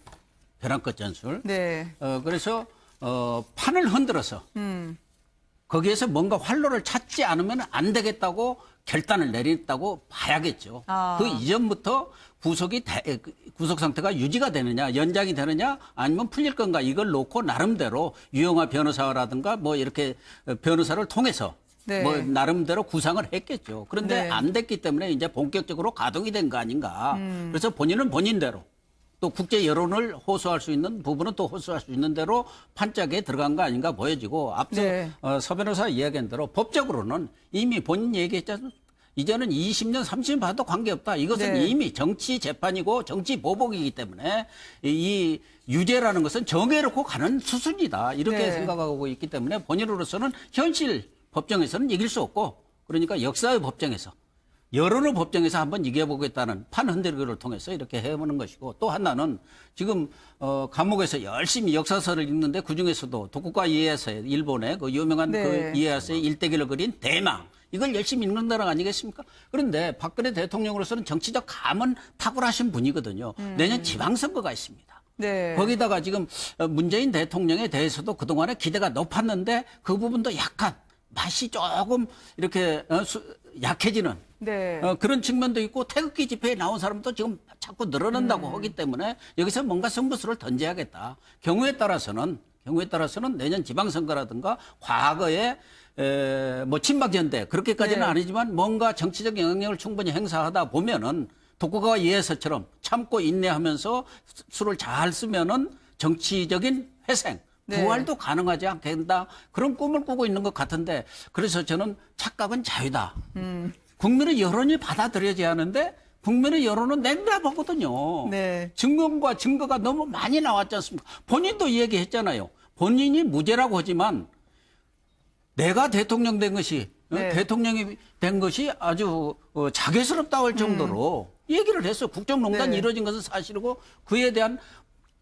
벼랑 끝 전술. 네. 그래서 판을 흔들어서 거기에서 뭔가 활로를 찾지 않으면 안 되겠다고 결단을 내렸다고 봐야겠죠. 아. 그 이전부터 구속 상태가 유지가 되느냐, 연장이 되느냐, 아니면 풀릴 건가 이걸 놓고 나름대로 유영하 변호사라든가 뭐 이렇게 변호사를 통해서 네. 뭐 나름대로 구상을 했겠죠. 그런데 네. 안 됐기 때문에 이제 본격적으로 가동이 된 거 아닌가. 그래서 본인은 본인대로 또 국제 여론을 호소할 수 있는 부분은 또 호소할 수 있는 대로 판짝에 들어간 거 아닌가 보여지고 앞서 네. 서 변호사 이야기한 대로 법적으로는 이미 본인 얘기했잖아요. 이제는 20년, 30년 봐도 관계없다. 이것은 네. 이미 정치 재판이고 정치 보복이기 때문에 이 유죄라는 것은 정해놓고 가는 수순이다. 이렇게 네. 생각하고 있기 때문에 본인으로서는 현실 법정에서는 이길 수 없고 그러니까 역사의 법정에서 여론의 법정에서 한번 이겨보겠다는 판 흔들기를 통해서 이렇게 해보는 것이고 또 하나는 지금 감옥에서 열심히 역사서를 읽는데 그중에서도 도쿠가 이에야스 일본의 그 유명한 네. 그 이에야스의 일대기를 그린 대망 이걸 열심히 읽는다는 거 아니겠습니까? 그런데 박근혜 대통령으로서는 정치적 감은 탁월하신 분이거든요. 내년 지방선거가 있습니다. 네. 거기다가 지금 문재인 대통령에 대해서도 그동안에 기대가 높았는데 그 부분도 약간 맛이 조금 이렇게 약해지는 네. 그런 측면도 있고 태극기 집회에 나온 사람도 지금 자꾸 늘어난다고 하기 때문에 여기서 뭔가 승부수를 던져야겠다. 경우에 따라서는 내년 지방선거라든가 과거에 뭐 친박연대 그렇게까지는 네. 아니지만 뭔가 정치적 영향력을 충분히 행사하다 보면은 독고가 이에서처럼 참고 인내하면서 수를 잘 쓰면은 정치적인 회생, 네. 부활도 가능하지 않겠다. 그런 꿈을 꾸고 있는 것 같은데 그래서 저는 착각은 자유다. 국민의 여론이 받아들여져야 하는데 국민의 여론은 냉담하거든요. 네. 증언과 증거가 너무 많이 나왔지 않습니까? 본인도 얘기했잖아요. 본인이 무죄라고 하지만 내가 대통령 된 것이 네. 대통령이 된 것이 아주 자괴스럽다고 할 정도로 얘기를 했어요. 국정농단이 네. 이루어진 것은 사실이고 그에 대한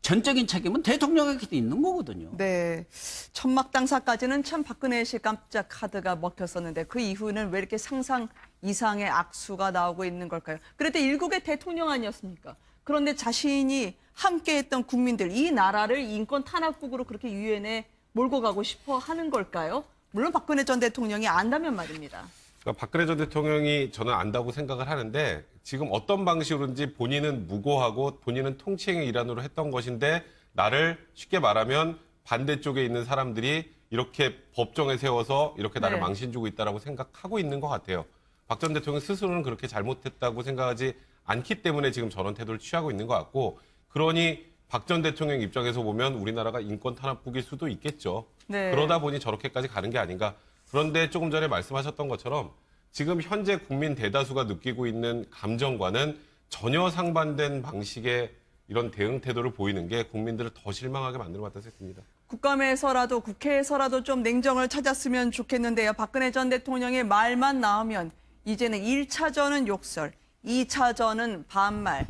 전적인 책임은 대통령에게도 있는 거거든요. 네. 천막 당사까지는 참 박근혜 씨 깜짝 카드가 먹혔었는데 그 이후는 왜 이렇게 상상 이상의 악수가 나오고 있는 걸까요? 그래도 일국의 대통령 아니었습니까? 그런데 자신이 함께했던 국민들, 이 나라를 인권 탄압국으로 그렇게 유엔에 몰고 가고 싶어 하는 걸까요? 물론 박근혜 전 대통령이 안다면 말입니다. 그러니까 박근혜 전 대통령이 저는 안다고 생각을 하는데 지금 어떤 방식으로든지 본인은 무고하고 본인은 통치행위 일환으로 했던 것인데 나를 쉽게 말하면 반대쪽에 있는 사람들이 이렇게 법정에 세워서 이렇게 나를 네. 망신 주고 있다라고 생각하고 있는 것 같아요. 박 전 대통령 스스로는 그렇게 잘못했다고 생각하지 않기 때문에 지금 저런 태도를 취하고 있는 것 같고 그러니 박 전 대통령 입장에서 보면 우리나라가 인권 탄압국일 수도 있겠죠. 네. 그러다 보니 저렇게까지 가는 게 아닌가. 그런데 조금 전에 말씀하셨던 것처럼 지금 현재 국민 대다수가 느끼고 있는 감정과는 전혀 상반된 방식의 이런 대응 태도를 보이는 게 국민들을 더 실망하게 만드는 것 같다는 생각이 듭니다. 국감에서라도 국회에서라도 좀 냉정을 찾았으면 좋겠는데요. 박근혜 전 대통령의 말만 나오면 이제는 1차전은 욕설, 2차전은 반말.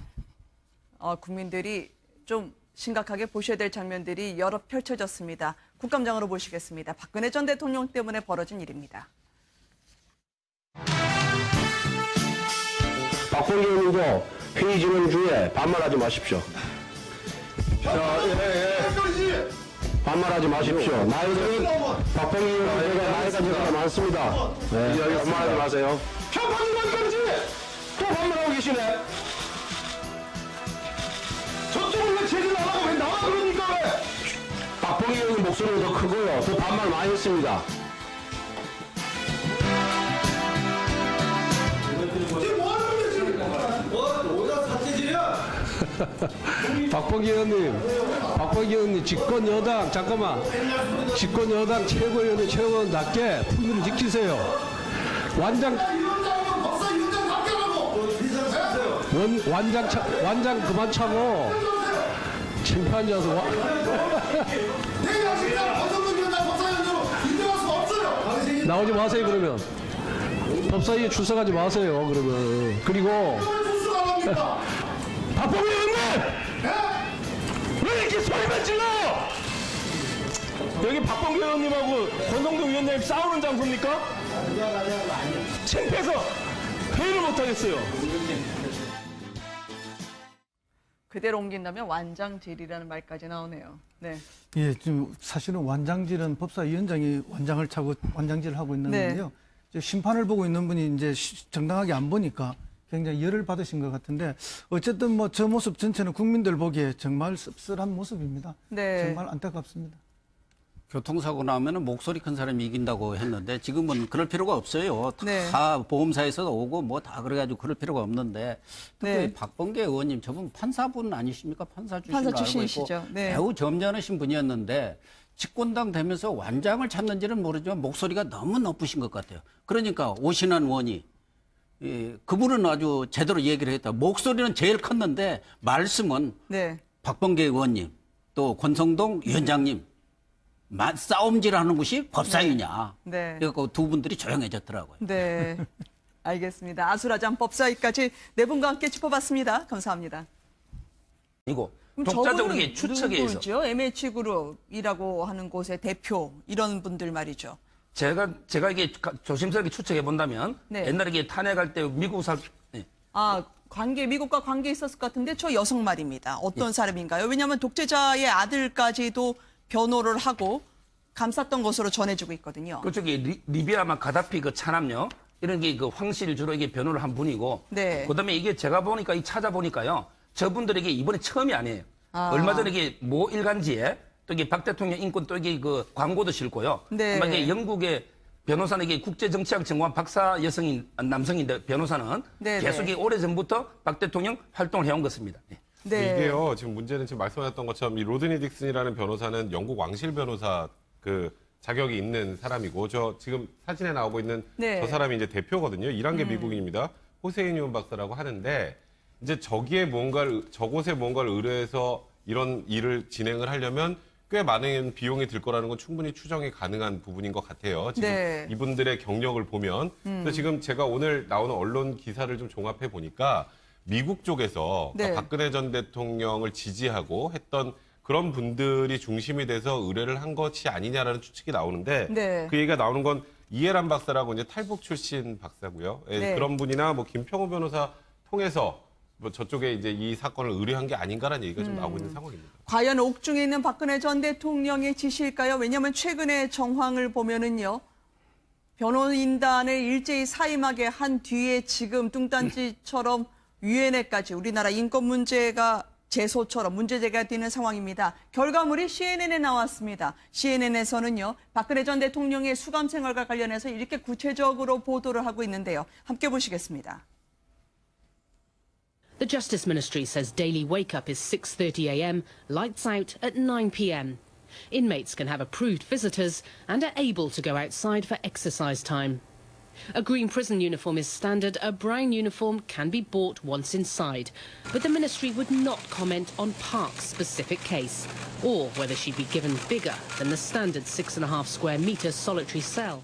국민들이 좀 심각하게 보셔야 될 장면들이 여러 펼쳐졌습니다. 국감장으로 모시겠습니다. 박근혜 전 대통령 때문에 벌어진 일입니다. 박홍기 의원님도 회의 진행 중에 반말하지 마십시오. 반말하지 마십시오. 나이들은 박홍기 의원님보다 나이가 제가 많습니다. 네, 반말하지 마세요. 편파는 건지 또 반말하고 계시네. 저쪽은 왜 제대로 안 하고 왜 나와 그러니까 왜? 박홍기 의원님 목소리는 더 크고요. 더 반말 많이 했습니다. 박봉기 의원님, 집권 여당, 잠깐만. 집권 여당 최고위원은 최고위원답게 품위를 지키세요. 완장 그만 차고, 창피한 자서 나오지 마세요, 그러면. 법사위에 출석하지 마세요, 그러면. 그리고. 박봉기 의원님! 왜 이렇게 소리만 질러! 여기 박봉기 의원님하고 권성동 위원장님 싸우는 장소입니까? 창피해서 회의를 못하겠어요. 그대로 옮긴다면 완장질이라는 말까지 나오네요. 네. 예, 지금 사실은 완장질은 법사위원장이 완장을 차고 완장질을 하고 있는데요. 네. 심판을 보고 있는 분이 이제 정당하게 안 보니까 굉장히 열을 받으신 것 같은데 어쨌든 뭐 저 모습 전체는 국민들 보기에 정말 씁쓸한 모습입니다. 네. 정말 안타깝습니다. 교통사고 나면은 목소리 큰 사람이 이긴다고 했는데 지금은 그럴 필요가 없어요. 네. 다 보험사에서 오고 뭐 다 그래가지고 그럴 필요가 없는데 특히 네. 박범계 의원님 저분 판사분 아니십니까? 판사 판사 출신이시죠. 출신이시죠. 네. 매우 점잖으신 분이었는데 집권당 되면서 완장을 찾는지는 모르지만 목소리가 너무 높으신 것 같아요. 그러니까 오신환 의원이 그분은 아주 제대로 얘기를 했다. 목소리는 제일 컸는데 말씀은 네. 박범계 의원님 또 권성동 위원장님 싸움질하는 곳이 법사위냐. 네. 그래서 두 분들이 조용해졌더라고요. 네. 알겠습니다. 아수라장 법사위까지 네 분과 함께 짚어봤습니다. 감사합니다. 이거 그럼 독자적으로 저분은 추측에 의해서 누구죠? MH그룹이라고 하는 곳의 대표 이런 분들 말이죠. 제가 이게 조심스럽게 추측해 본다면 네. 옛날에 이게 탄핵할 때 미국 네. 미국과 관계 있었을 것 같은데 저 여성 말입니다. 어떤 사람인가요? 왜냐하면 독재자의 아들까지도 변호를 하고 감쌌던 것으로 전해지고 있거든요. 그렇죠. 리비아 가다피 그 찬압요 이런 게 그 황실 주로 이게 변호를 한 분이고, 네. 그다음에 이게 제가 보니까 찾아보니까요, 저분들에게 이번에 처음이 아니에요. 얼마 전에 이게 모 일간지에 또 이게 박 대통령 인권 또 이게 그 광고도 실고요. 네. 아마 이게 영국의 변호사는 이게 국제정치학 전공한 박사 남성인데 변호사는 계속 오래전부터 박 대통령 활동을 해온 것입니다. 네. 이게요, 지금 문제는 지금 말씀하셨던 것처럼 이 로드니 딕슨이라는 변호사는 영국 왕실 변호사 그 자격이 있는 사람이고, 저 지금 사진에 나오고 있는 저 사람이 이제 대표거든요. 1단계 미국인입니다. 호세인 유은 박사라고 하는데, 이제 저곳에 뭔가를 의뢰해서 이런 일을 진행을 하려면 꽤 많은 비용이 들 거라는 건 충분히 추정이 가능한 부분인 것 같아요. 지금 이분들의 경력을 보면. 그래서 지금 제가 오늘 나오는 언론 기사를 좀 종합해 보니까 미국 쪽에서 박근혜 전 대통령을 지지하고 했던 그런 분들이 중심이 돼서 의뢰를 한 것이 아니냐라는 추측이 나오는데 그 얘기가 나오는 건 이해란 박사라고 이제 탈북 출신 박사고요. 그런 분이나 뭐 김평호 변호사 통해서 뭐 저쪽에 이제 이 사건을 의뢰한 게 아닌가라는 얘기가 좀 나오고 있는 상황입니다. 과연 옥중에 있는 박근혜 전 대통령의 지시일까요? 왜냐하면 최근의 정황을 보면은요. 변호인단을 일제히 사임하게 한 뒤에 지금 뚱딴지처럼 유엔에까지 우리나라 인권 문제가 제소처럼 문제제기가 되는 상황입니다. 결과물이 CNN에 나왔습니다. CNN에서는요. 박근혜 전 대통령의 수감 생활과 관련해서 이렇게 구체적으로 보도를 하고 있는데요. 함께 보시겠습니다. The Justice Ministry says daily wake-up is 6:30 a.m, lights out at 9 p.m. Inmates can have approved visitors and are able to go outside for exercise time. A green prison uniform is standard. A brown uniform can be bought once inside. But the ministry would not comment on Park's specific case or whether she'd be given bigger than the standard 6.5 square metre solitary cell.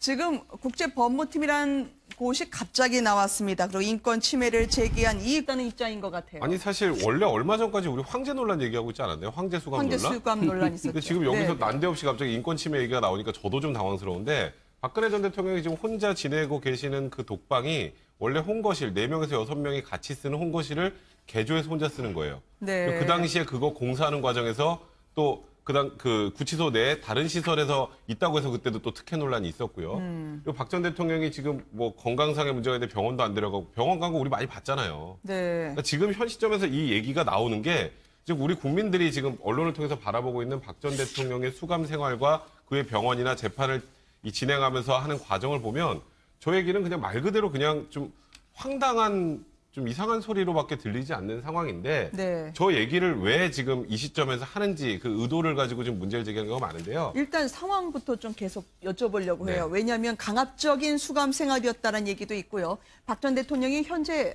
지금 국제법무팀이란 곳이 갑자기 나왔습니다. 그리고 인권 침해를 제기한 이익다는 입장인 것 같아요. 아니 사실 원래 얼마 전까지 우리 황제 논란 얘기하고 있지 않았나요? 황제 수감 논란? 황제 수감 논란 있었죠. 지금 여기서 난데없이 갑자기 인권 침해 얘기가 나오니까 저도 좀 당황스러운데 박근혜 전 대통령이 지금 혼자 지내고 계시는 그 독방이 원래 홍거실 4명에서 6명이 같이 쓰는 홍거실을 개조해서 혼자 쓰는 거예요. 그 당시에 그거 공사하는 과정에서 또 그 구치소 내에 다른 시설에서 있다고 해서 그때도 또 특혜 논란이 있었고요. 그리고 박 전 대통령이 지금 뭐 건강상의 문제가 있는데 병원도 안 데려가고 병원 간 거 우리 많이 봤잖아요. 그러니까 지금 현 시점에서 이 얘기가 나오는 게 지금 우리 국민들이 지금 언론을 통해서 바라보고 있는 박 전 대통령의 수감 생활과 그의 병원이나 재판을 진행하면서 하는 과정을 보면 저 얘기는 그냥 말 그대로 그냥 좀 황당한 좀 이상한 소리로밖에 들리지 않는 상황인데 저 얘기를 왜 지금 이 시점에서 하는지 그 의도를 가지고 지금 문제를 제기하는 경우가 많은데요. 일단 상황부터 좀 계속 여쭤보려고 해요. 왜냐하면 강압적인 수감 생활이었다는 얘기도 있고요. 박 전 대통령이 현재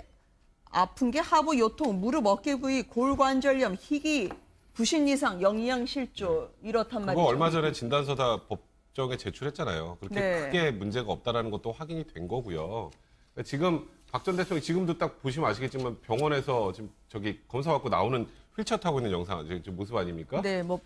아픈 게 하부 요통, 무릎 어깨 부위, 골관절염, 희귀, 부신 이상, 영양실조 이렇단 말이죠. 그거 얼마 전에 진단서 다 법정에 제출했잖아요. 그렇게 크게 문제가 없다라는 것도 확인이 된 거고요. 그러니까 지금 박 전 대통령이 지금도 딱 보시면 아시겠지만 병원에서 지금 저기 검사받고 나오는 휠체어 타고 있는 영상, 지금 모습 아닙니까? 네, 뭐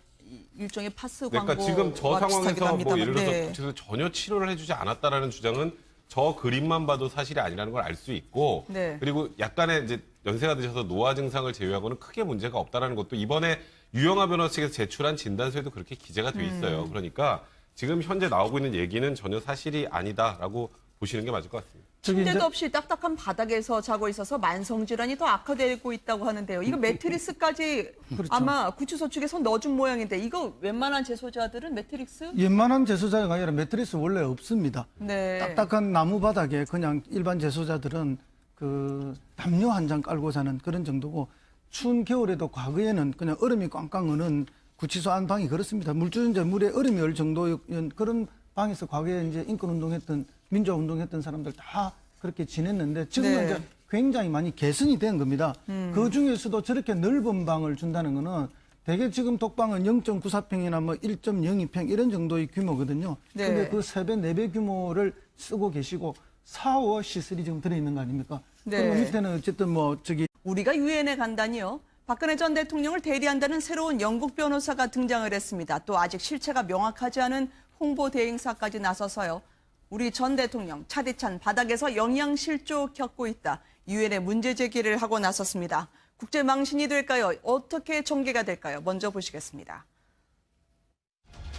일종의 파스 광고. 그러니까 지금 저 상황에서 뭐 예를 들어서 네. 구체적으로 전혀 치료를 해주지 않았다라는 주장은 저 그림만 봐도 사실이 아니라는 걸 알 수 있고, 네. 그리고 약간의 이제 연세가 드셔서 노화 증상을 제외하고는 크게 문제가 없다라는 것도 이번에 유영하 변호사 측에서 제출한 진단서에도 그렇게 기재가 돼 있어요. 그러니까 지금 현재 나오고 있는 얘기는 전혀 사실이 아니다라고 보시는 게 맞을 것 같습니다. 침대도 없이 딱딱한 바닥에서 자고 있어서 만성질환이 더 악화되고 있다고 하는데요. 이거 매트리스까지 그렇죠. 아마 구치소 측에서 넣어준 모양인데 이거 웬만한 재소자들은 매트리스? 웬만한 재소자가 아니라 매트리스 원래 없습니다. 네. 딱딱한 나무 바닥에 그냥 일반 재소자들은 그 담요 한 장 깔고 자는 그런 정도고 추운 겨울에도 과거에는 그냥 얼음이 꽝꽝 어는 구치소 안방이 그렇습니다. 물주전자 물에 얼음이 얼 정도의 그런 방에서 과거에 이제 인권운동했던 민주화운동했던 사람들 다 그렇게 지냈는데 지금은 이제 굉장히 많이 개선이 된 겁니다. 그 중에서도 저렇게 넓은 방을 준다는 거는 대개 지금 독방은 0.94평이나 뭐 1.02평 이런 정도의 규모거든요. 근데 그 3배, 4배 규모를 쓰고 계시고 샤워 시설이 지금 들어있는 거 아닙니까? 그리고 밑에는 어쨌든 뭐 저기 우리가 유엔에 간다니요. 박근혜 전 대통령을 대리한다는 새로운 영국 변호사가 등장을 했습니다. 또 아직 실체가 명확하지 않은 홍보 대행사까지 나서서요. 우리 전 대통령 차디찬 바닥에서 영양실조 겪고 있다. 유엔에 문제 제기를 하고 나섰습니다. 국제망신이 될까요? 어떻게 전개가 될까요? 먼저 보시겠습니다.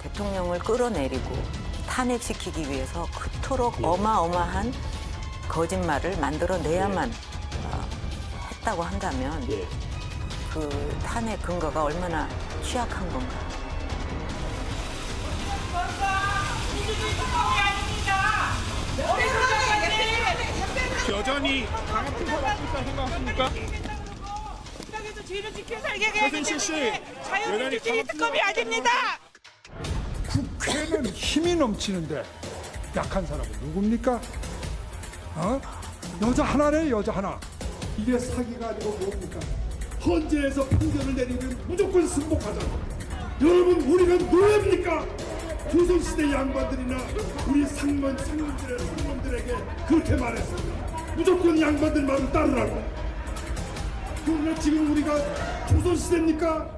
대통령을 끌어내리고 탄핵시키기 위해서 그토록 어마어마한 거짓말을 만들어내야만 했다고 한다면 그 탄핵 근거가 얼마나 취약한 건가. 여전히 강한 투사 받고 있다 생각하십니까? 뒤를 지켜 살게 해야 최순실 씨, 자유민주주의 특검이 아닙니다. 국회는 힘이 넘치는데 약한 사람은 누굽니까? 여자 하나네, 여자 하나. 이게 사기가 아니고 뭡니까? 헌재에서 판결을 내리면 무조건 승복하자. 여러분, 우리가 노예입니까? 조선시대 양반들이나 우리 상놈들에게 그렇게 말했습니다. 무조건 양반들 말을 따르라고. 그러나 지금 우리가 조선시대입니까?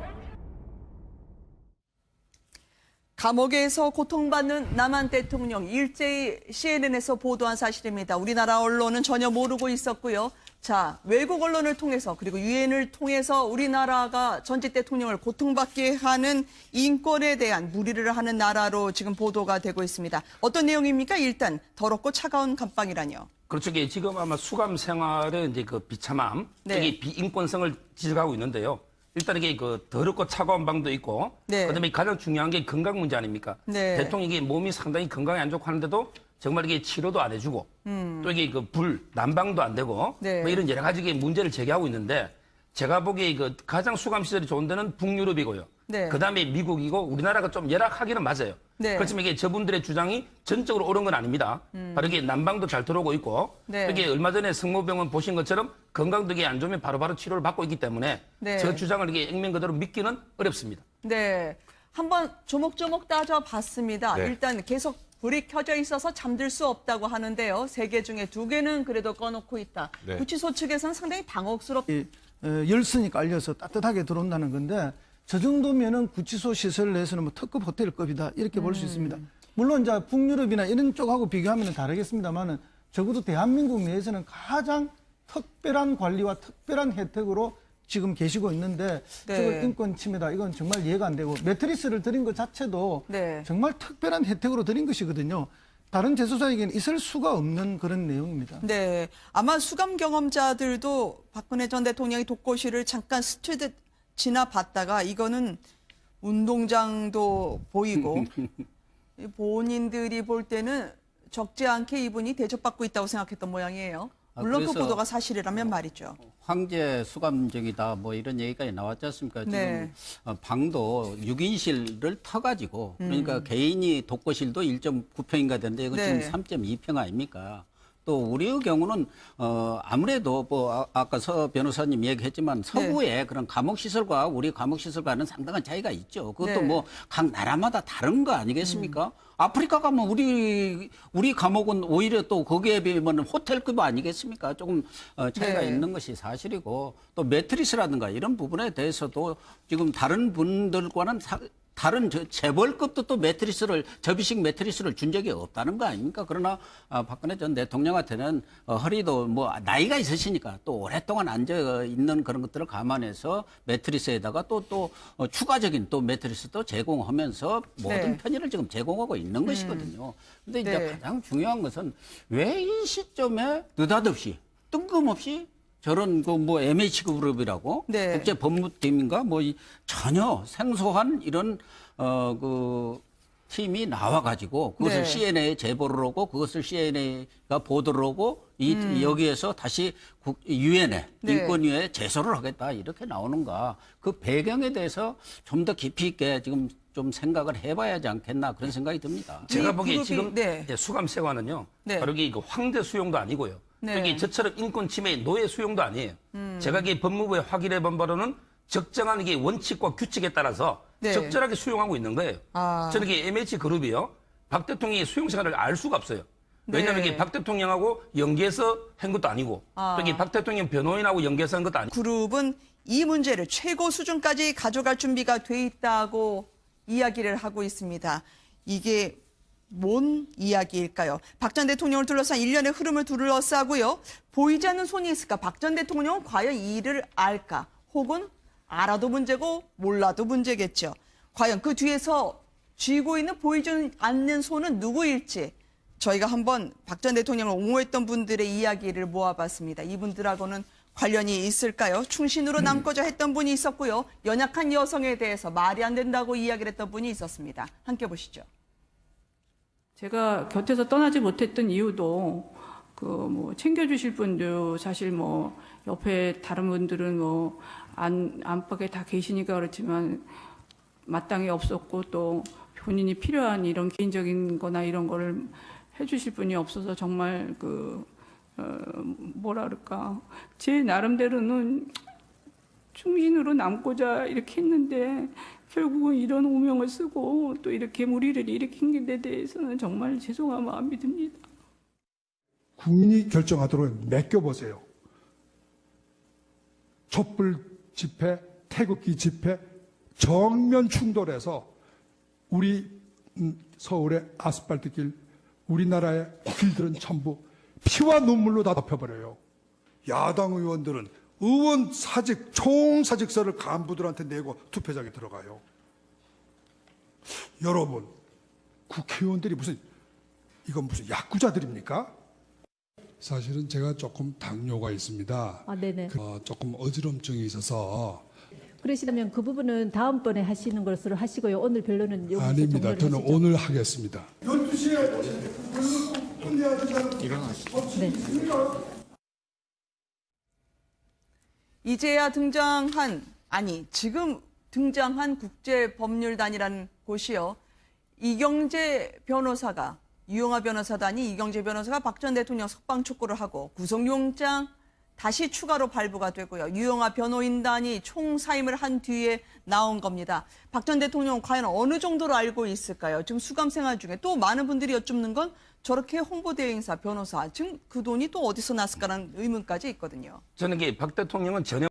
감옥에서 고통받는 남한 대통령 일제히 CNN에서 보도한 사실입니다. 우리나라 언론은 전혀 모르고 있었고요. 자, 외국 언론을 통해서 그리고 유엔을 통해서 우리나라가 전직 대통령을 고통받게 하는 인권에 대한 무리를 하는 나라로 지금 보도가 되고 있습니다. 어떤 내용입니까? 일단 더럽고 차가운 감방이라뇨. 그렇죠. 지금 아마 수감 생활의 이제 그 비참함, 이게 비인권성을 지적하고 있는데요. 일단 이게 그 더럽고 차가운 방도 있고, 그다음에 가장 중요한 게 건강 문제 아닙니까? 대통령이 몸이 상당히 건강이 안 좋고 하는데도 정말 이게 치료도 안 해주고, 또 이게 그 난방도 안 되고, 뭐 이런 여러 가지 문제를 제기하고 있는데, 제가 보기에 그 가장 수감 시설이 좋은 데는 북유럽이고요. 그다음에 미국이고 우리나라가 좀 열악하기는 맞아요. 그렇지만 이게 저분들의 주장이 전적으로 옳은 건 아닙니다. 바로 이게 난방도 잘 들어오고 있고, 이게 얼마 전에 성모병원 보신 것처럼 건강도 안 좋으면 바로바로 치료를 받고 있기 때문에 저 주장을 이게 액면 그대로 믿기는 어렵습니다. 네, 한번 조목조목 따져봤습니다. 일단 계속 불이 켜져 있어서 잠들 수 없다고 하는데요. 3개 중에 2개는 그래도 꺼놓고 있다. 구치소 측에서는 상당히 당혹스럽다. 열선이 깔려서 따뜻하게 들어온다는 건데 저 정도면은 구치소 시설 내에서는 뭐 특급 호텔급이다 이렇게 볼 수 있습니다. 물론 이제 북유럽이나 이런 쪽하고 비교하면 다르겠습니다만은 적어도 대한민국 내에서는 가장 특별한 관리와 특별한 혜택으로 지금 계시고 있는데 저걸 인권 침해다 이건 정말 이해가 안 되고 매트리스를 드린 것 자체도 정말 특별한 혜택으로 드린 것이거든요. 다른 재소자에게는 있을 수가 없는 그런 내용입니다. 네, 아마 수감 경험자들도 박근혜 전 대통령이 독거실을 잠깐 스치듯 지나봤다가 이거는 운동장도 보이고 본인들이 볼 때는 적지 않게 이분이 대접받고 있다고 생각했던 모양이에요. 물론 그 보도가 사실이라면 말이죠. 황제 수감적이다 뭐 이런 얘기까지 나왔지 않습니까? 지금 방도 6인실을 터가지고 그러니까 개인이 독거실도 1.9평인가 되는데 이거 지금 3.2평 아닙니까? 또 우리의 경우는 아무래도 뭐 아까 서 변호사님 얘기했지만 서구의 그런 감옥 시설과 우리 감옥 시설과는 상당한 차이가 있죠. 그것도 뭐 각 나라마다 다른 거 아니겠습니까? 아프리카 가면 우리 감옥은 오히려 또 거기에 비하면 호텔급 아니겠습니까? 조금 차이가 있는 것이 사실이고 또 매트리스라든가 이런 부분에 대해서도 지금 다른 분들과는 다른 재벌급도 또 접이식 매트리스를 준 적이 없다는 거 아닙니까? 그러나 박근혜 전 대통령한테는 허리도 뭐 나이가 있으시니까 또 오랫동안 앉아 있는 그런 것들을 감안해서 매트리스에다가 또 추가적인 또 매트리스도 제공하면서 모든 편의를 지금 제공하고 있는 것이거든요. 근데 이제 가장 중요한 것은 왜 이 시점에 느닷없이 뜬금없이 저런 뭐 MH그룹이라고 국제법무팀인가 뭐 전혀 생소한 이런 그 팀이 나와가지고 그것을 CNN에 제보를 하고 그것을 CNN가 보도를 하고 여기에서 다시 유엔에 인권위에 제소를 하겠다 이렇게 나오는가 그 배경에 대해서 좀 더 깊이 있게 지금 좀 생각을 해봐야 하지 않겠나 그런 생각이 듭니다. 제가 보기에 지금 수감 생활은요 바로 이게 황제 수용도 아니고요. 이게 저처럼 인권 침해 노예 수용도 아니에요. 제가 이게 법무부에 확인해 본 바로는 적정한 이게 원칙과 규칙에 따라서 적절하게 수용하고 있는 거예요. 저는 이게 MH 그룹이요. 박 대통령의 수용 생활을 알 수가 없어요. 왜냐하면 이게 박 대통령하고 연계해서 한 것도 아니고 또 이게 박 대통령 변호인하고 연계해서 한 것도 아니고. 그룹은 이 문제를 최고 수준까지 가져갈 준비가 돼 있다고 이야기를 하고 있습니다. 이게 뭔 이야기일까요? 박 전 대통령을 둘러싼 일련의 흐름을 둘러싸고요. 보이지 않는 손이 있을까? 박 전 대통령은 과연 이 일을 알까? 혹은 알아도 문제고 몰라도 문제겠죠. 과연 그 뒤에서 쥐고 있는 보이지 않는 손은 누구일지 저희가 한번 박 전 대통령을 옹호했던 분들의 이야기를 모아봤습니다. 이분들하고는 관련이 있을까요? 충신으로 남고자 했던 분이 있었고요. 연약한 여성에 대해서 말이 안 된다고 이야기를 했던 분이 있었습니다. 함께 보시죠. 제가 곁에서 떠나지 못했던 이유도 그 뭐 챙겨주실 분도 사실 뭐 옆에 다른 분들은 뭐 안팎에 다 계시니까 그렇지만 마땅히 없었고 또 본인이 필요한 이런 개인적인 거나 이런 거를 해주실 분이 없어서 정말 뭐라 그럴까 제 나름대로는 충신으로 남고자 이렇게 했는데 결국은 이런 오명을 쓰고 또 이렇게 무리를 일으킨 데 대해서는 정말 죄송한 마음이 듭니다. 국민이 결정하도록 맡겨보세요. 촛불 집회, 태극기 집회 정면 충돌해서 우리 서울의 아스팔트 길, 우리나라의 길들은 전부 피와 눈물로 다 덮여버려요. 야당 의원들은 의원 사직, 총사직서를 간부들한테 내고 투표장에 들어가요. 여러분, 국회의원들이 이건 무슨 야구자들입니까? 사실은 제가 조금 당뇨가 있습니다. 아, 네네. 조금 어지럼증이 있어서. 그러시다면 그 부분은 다음번에 하시는 것으로 하시고요. 오늘 변론은 여기서 아닙니다. 저는 종료를 하시죠. 오늘 하겠습니다. 12시에 끝내야 된다는 일어나시죠. 네. 이제야 지금 등장한 국제법률단이라는 곳이요. 이경재 변호사가, 유영하 변호사단이 이경재 변호사가 박 전 대통령 석방 촉구를 하고 구속영장 다시 추가로 발부가 되고요. 유영하 변호인단이 총사임을 한 뒤에 나온 겁니다. 박 전 대통령 과연 어느 정도로 알고 있을까요? 지금 수감 생활 중에 또 많은 분들이 여쭙는 건 저렇게 홍보대행사 변호사, 지금 그 돈이 또 어디서 났을까라는 의문까지 있거든요. 저는 박 대통령은 전혀